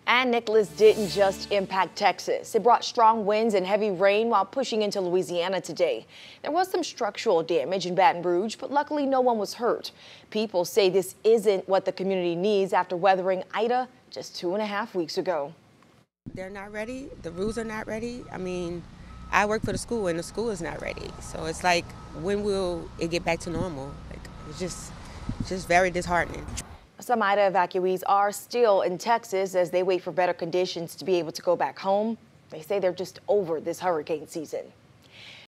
And Nicholas didn't just impact Texas. It brought strong winds and heavy rain while pushing into Louisiana today. There was some structural damage in Baton Rouge, but luckily no one was hurt. People say this isn't what the community needs after weathering Ida just 2.5 weeks ago. They're not ready. The rules are not ready. I mean, I work for the school and the school is not ready. So it's like, when will it get back to normal? Like, it's just very disheartening. Some Ida evacuees are still in Texas as they wait for better conditions to be able to go back home. They say they're just over this hurricane season.